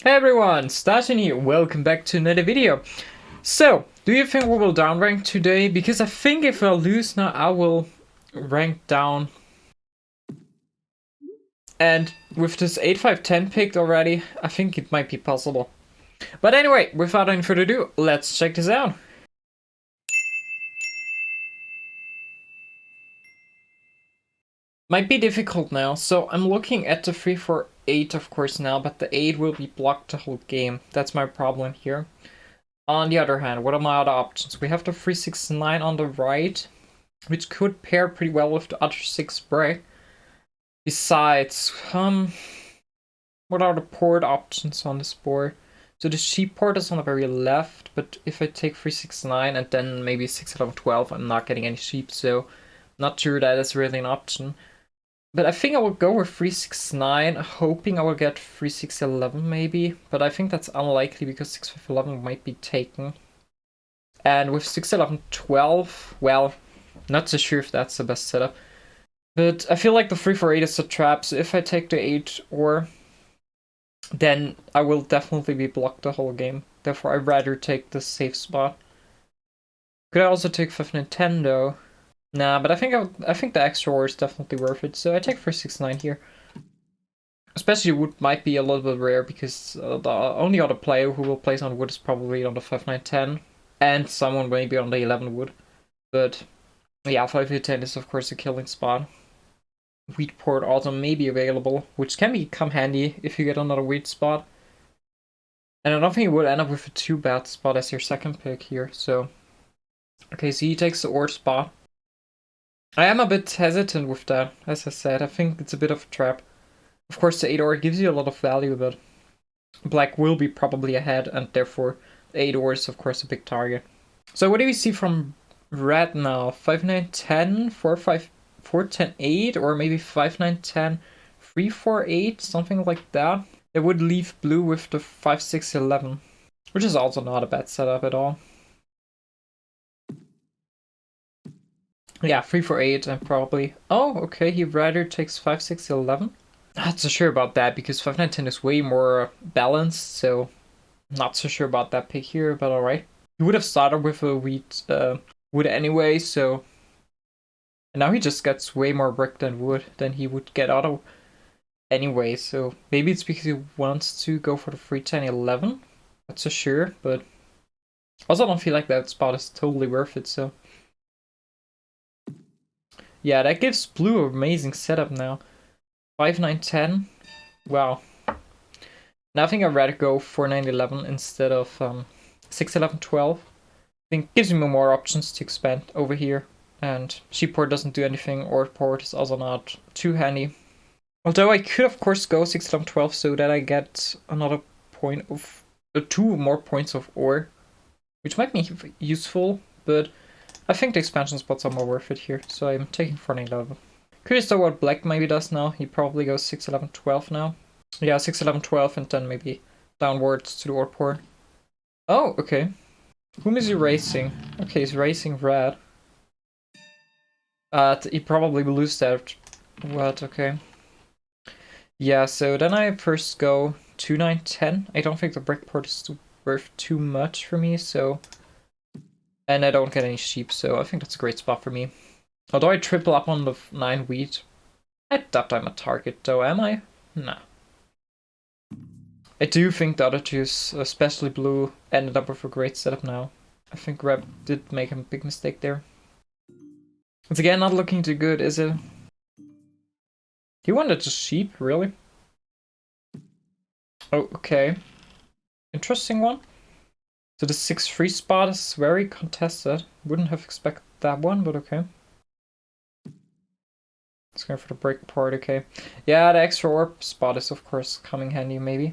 Hey everyone, Starshine here, welcome back to another video. So, do you think we will downrank today? Because I think if I lose now, I will rank down. And with this 8-5-10 picked already, I think it might be possible. But anyway, without any further ado, let's check this out. Might be difficult now, so I'm looking at the 3-4-8 of course now, but the 8 will be blocked the whole game. That's my problem here. On the other hand, what are my other options? We have the 3-6-9 on the right, which could pair pretty well with the other 6 brick. Besides, what are the port options on this board? So the sheep port is on the very left, but if I take 3-6-9 and then maybe 6-11-12, I'm not getting any sheep, so not sure that is really an option. But I think I will go with 3-6-9, hoping I will get 3-6-11 maybe, but I think that's unlikely because 6-5-11 might be taken. And with 6-11-12, well, not so sure if that's the best setup. But I feel like the 3-4-8 is a trap, so if I take the 8 or then I will definitely be blocked the whole game. Therefore, I'd rather take the safe spot. Could I also take 5-9-10 though? Nah, but I think the extra ore is definitely worth it, so I take 3-6-9 here. Especially wood might be a little bit rare because the only other player who will place on wood is probably on the 5-9-10, and someone maybe on the 11 wood. But yeah, 5-10 is of course a killing spot. Wheat port also may be available, which can become handy if you get another wheat spot. And I don't think you would end up with a too bad spot as your second pick here, so. Okay, so he takes the ore spot. I am a bit hesitant with that, as I said. I think it's a bit of a trap. Of course, the 8 ore gives you a lot of value, but black will be probably ahead, and therefore the 8 ore is of course a big target. So what do we see from red now? 5-9-10, 4-10-8, or maybe 5-9-10, 3-4-8, something like that. It would leave blue with the 5-6-11, which is also not a bad setup at all. Yeah, 3-4-8 and probably. Oh, okay, he rather takes 5-6-11. Not so sure about that because 5-9-10 is way more balanced, so not so sure about that pick here, but alright. He would have started with a wheat wood anyway, so. And now he just gets way more brick than wood than he would get auto anyway, so maybe it's because he wants to go for the 3-10-11. Not so sure, but also I don't feel like that spot is totally worth it, so. Yeah, that gives blue an amazing setup now. 5-9-10. Wow. Now I think I'd rather go 4-9-11 instead of 6-11-12. I think it gives me more options to expand over here. And sheep port doesn't do anything, or port is also not too handy. Although I could of course go 6-11-12 so that I get another point of 2 more points of ore, which might be useful, but I think the expansion spots are more worth it here, so I'm taking 4-9-11. Curious though what black maybe does now. He probably goes 6-11-12 now. Yeah, 6-11-12 and then maybe downwards to the ore port. Oh, okay. Whom is he racing? Okay, he's racing red. He probably will lose that. What? Okay. Yeah, so then I first go 2-9-10. I don't think the brick port is worth too much for me, so. And I don't get any sheep, so I think that's a great spot for me. Although I triple up on the 9 wheat. I doubt I'm a target though, am I? Nah. I do think the other two, especially blue, ended up with a great setup now. I think red did make a big mistake there. It's again not looking too good, is it? He wanted just sheep, really? Oh, okay. Interesting one. So the 6-3 spot is very contested. Wouldn't have expected that one, but okay. Let's go for the break part, okay. Yeah, the extra orb spot is of course coming handy, maybe.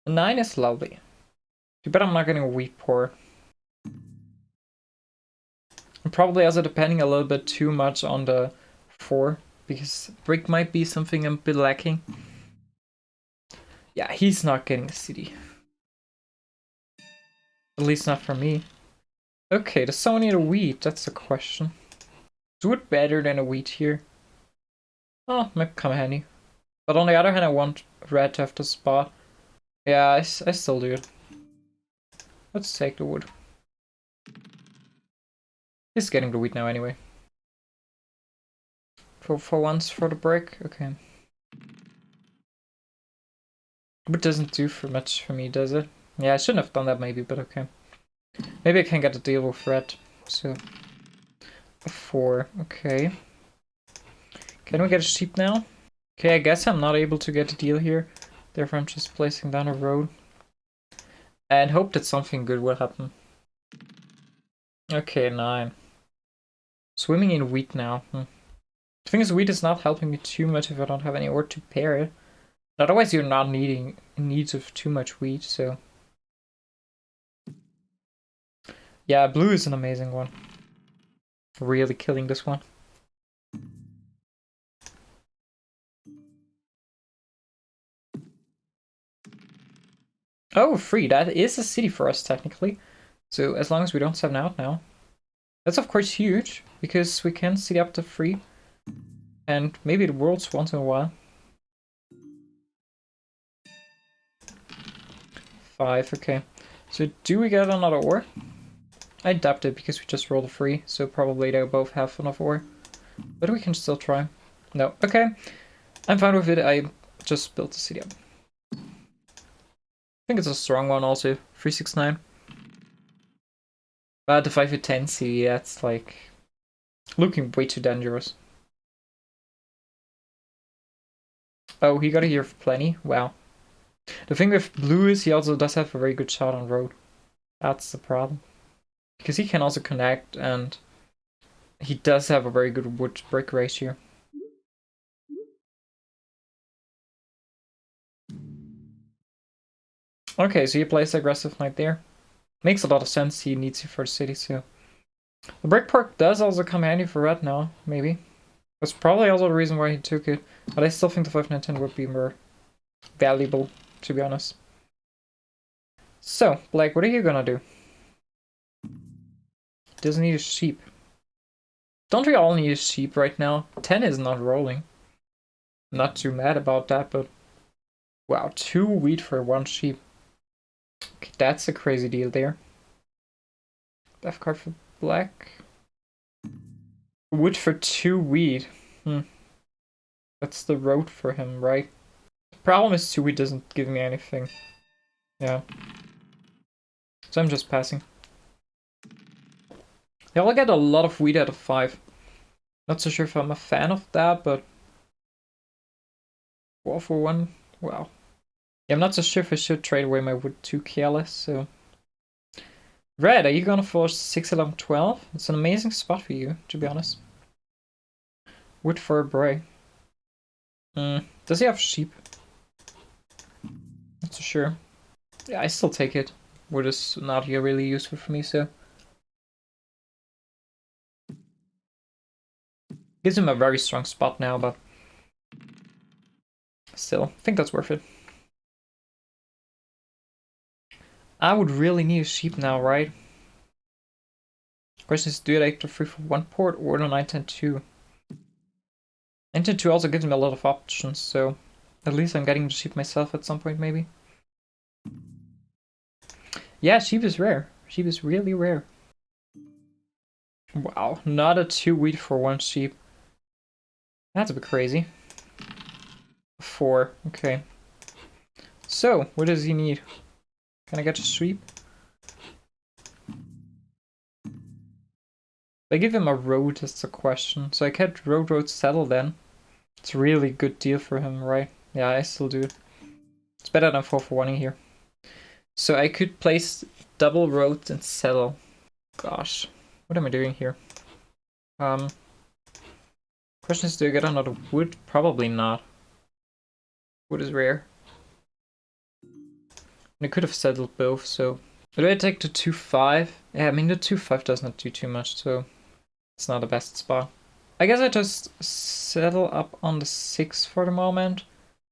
9 is lovely. Too bad I'm not getting a wheat pour. I'm probably also depending a little bit too much on the 4, because brick might be something a bit lacking. Yeah, he's not getting a city. At least not for me. Okay, does someone need a wheat? That's the question. Is wood better than a wheat here? Oh, might come handy. But on the other hand, I want red to have the spot. Yeah, I still do it. Let's take the wood. He's getting the wheat now anyway. For once, for the break, okay. Wood doesn't do for much for me, does it? Yeah, I shouldn't have done that maybe, but okay. Maybe I can get a deal with red. So, a 4, okay. Can we get a sheep now? Okay, I guess I'm not able to get a deal here. Therefore, I'm just placing down a road. And hope that something good will happen. Okay, 9. Swimming in wheat now. The thing is, wheat is not helping me too much if I don't have any ore to pair it. Otherwise, you're not in needs of too much wheat, so... Yeah, blue is an amazing one. Really killing this one. Oh, 3. That is a city for us, technically. So, as long as we don't 7 out now. That's, of course, huge, because we can city up to 3. And maybe the worlds once in a while. 5, okay. So, do we get another ore? I doubt it, because we just rolled a 3, so probably they'll both have enough ore. But we can still try. No, okay. I'm fine with it, I just built the city up. I think it's a strong one also, 369. But the 5 city, that's like looking way too dangerous. Oh, he got it here for plenty? Wow. The thing with blue is he also does have a very good shot on road. That's the problem. Because he can also connect and he does have a very good wood brick ratio. Okay, so he plays aggressive knight there. Makes a lot of sense, he needs you for the city, so... The brick park does also come handy for red now, maybe. That's probably also the reason why he took it. But I still think the 5-9-10 would be more valuable, to be honest. So, Black, what are you gonna do? Doesn't need a sheep. Don't we all need a sheep right now? 10 is not rolling. Not too mad about that, but... Wow, 2 wheat for 1 sheep. Okay, that's a crazy deal there. Death card for black. Wood for 2 wheat. That's the road for him, right? The problem is 2 wheat doesn't give me anything. Yeah. So I'm just passing. Yeah, I'll get a lot of wheat out of 5. Not so sure if I'm a fan of that, but... 4 for 1? Wow. Yeah, I'm not so sure if I should trade away my wood too careless, so... Red, are you gonna force 6, 11, 12? It's an amazing spot for you, to be honest. Wood for a bray. Does he have sheep? Not so sure. Yeah, I still take it. Wood is not really useful for me, so... Gives him a very strong spot now, but... Still, I think that's worth it. I would really need a sheep now, right? Question is, do I like the 3 for 1 port or the 9-10-2? 9-10-2 also gives me a lot of options, so... At least I'm getting the sheep myself at some point, maybe. Yeah, sheep is rare. Sheep is really rare. Wow, not a 2 wheat for 1 sheep. That's a bit crazy. 4, okay. So, what does he need? Can I get a sheep? I give him a road, that's the question. So I can't road settle then. It's a really good deal for him, right? Yeah, I still do. It's better than 4 for 1 here. So I could place double road and settle. Gosh, what am I doing here? Question is, do I get another wood? Probably not. Wood is rare. I could have settled both, so... Do I take the 2-5? Yeah, I mean the 2-5 does not do too much, so... It's not the best spot. I guess I just settle up on the 6 for the moment.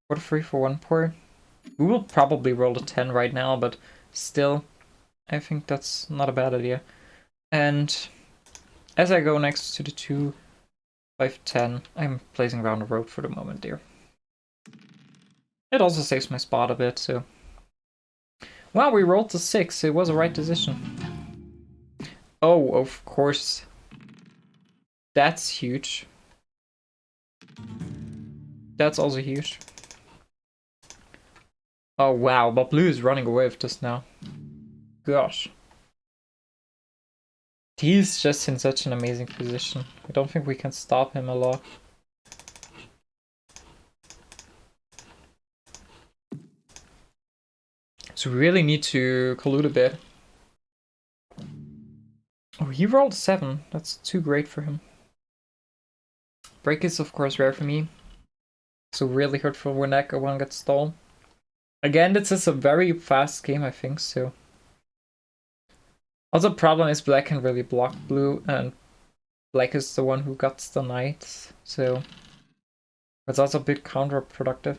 Or the 3 for 1 port. We will probably roll the 10 right now, but still, I think that's not a bad idea. And as I go next to the 2, 5, 10, I'm placing around the road for the moment there. It also saves my spot a bit, so Wow, we rolled the 6. It was a right decision. Oh, of course. That's huge. That's also huge. Oh, wow. But blue is running away with this now. Gosh. He's just in such an amazing position. I don't think we can stop him a lot. So we really need to collude a bit. Oh, he rolled 7. That's too great for him. Break is of course rare for me. So really hurtful when Echo 1 gets stolen. Again, this is a very fast game, I think, so. Also, problem is black can really block blue, and black is the one who got the knights, so it's also a bit counterproductive.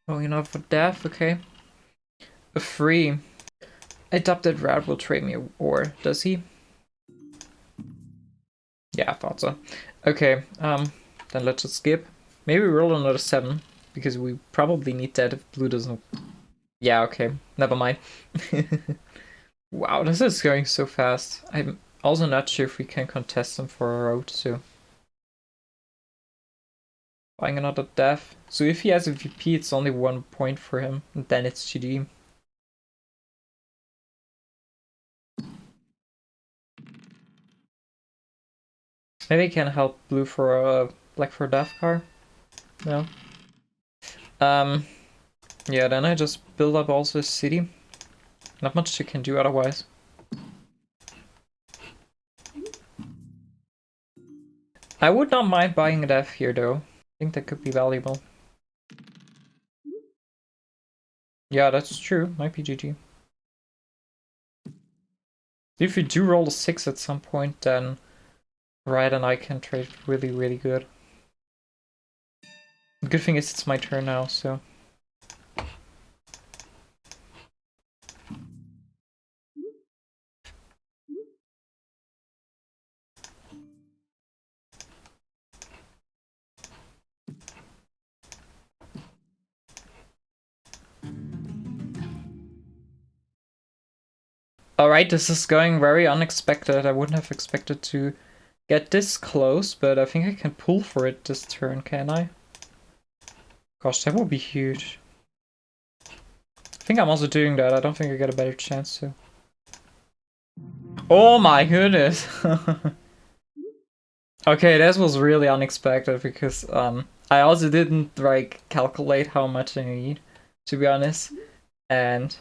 Oh, you know, for death, okay. A 3. Adopted rat will trade me a war, does he? Yeah, I thought so. Okay, then let's just skip. Maybe roll another 7, because we probably need that if blue doesn't. Yeah, okay, never mind. Wow, this is going so fast. I'm also not sure if we can contest them for a road, so. Buying another death. So if he has a VP, it's only 1 point for him, and then it's GG. Maybe I can help blue for a black for a death card. No. Yeah, then I just build up also a city. Not much you can do otherwise. I would not mind buying a death here though. I think that could be valuable. Yeah, that's true. Might be GG. If you do roll a 6 at some point, then Riot and I can trade really, really good. The good thing is it's my turn now, so. Alright, this is going very unexpected. I wouldn't have expected to get this close, but I think I can pull for it this turn, can I? Gosh, that would be huge. I think I'm also doing that. I don't think I get a better chance to. Oh my goodness! Okay, this was really unexpected because I also didn't like calculate how much I need, to be honest. And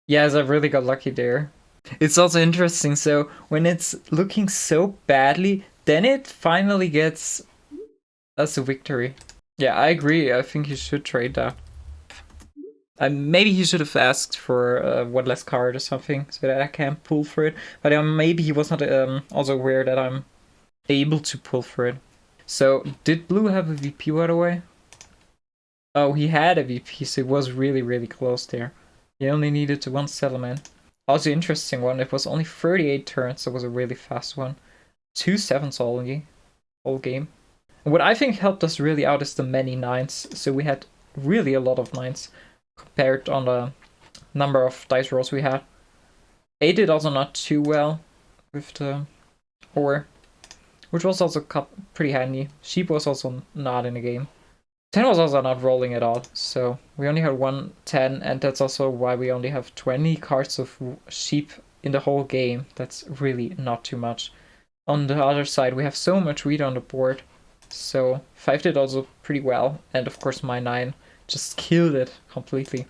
yes, I really got lucky there. It's also interesting, so when it's looking so badly, then it finally gets us a victory. Yeah, I agree. I think you should trade that. Maybe he should have asked for one less card or something so that I can pull for it. But maybe he was not also aware that I'm able to pull for it. So did blue have a VP by the way? Oh, he had a VP, so it was really, really close there. He only needed to 1 settlement. Also interesting one, it was only 38 turns, so it was a really fast one. 2 7s only, whole game. And what I think helped us really out is the many 9s, so we had really a lot of 9s compared on the number of dice rolls we had. 8 did also not too well with the ore, which was also pretty handy. Sheep was also not in the game. 10 was also not rolling at all, so we only had 1 10, and that's also why we only have 20 cards of sheep in the whole game. That's really not too much. On the other side, we have so much wheat on the board, so 5 did also pretty well, and of course my 9 just killed it completely.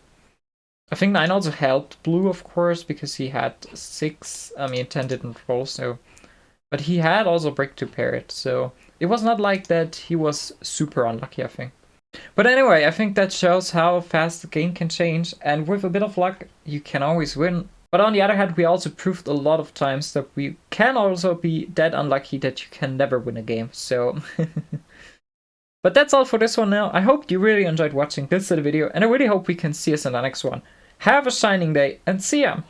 I think 9 also helped blue, of course, because he had 6. I mean, 10 didn't roll, so. But he had also break to pair it, so it was not like that he was super unlucky, I think. But anyway, I think that shows how fast the game can change, and with a bit of luck, you can always win. But on the other hand, we also proved a lot of times that we can also be that unlucky that you can never win a game, so. But that's all for this one now. I hope you really enjoyed watching this video, and I really hope we can see us in the next one. Have a shining day, and see ya!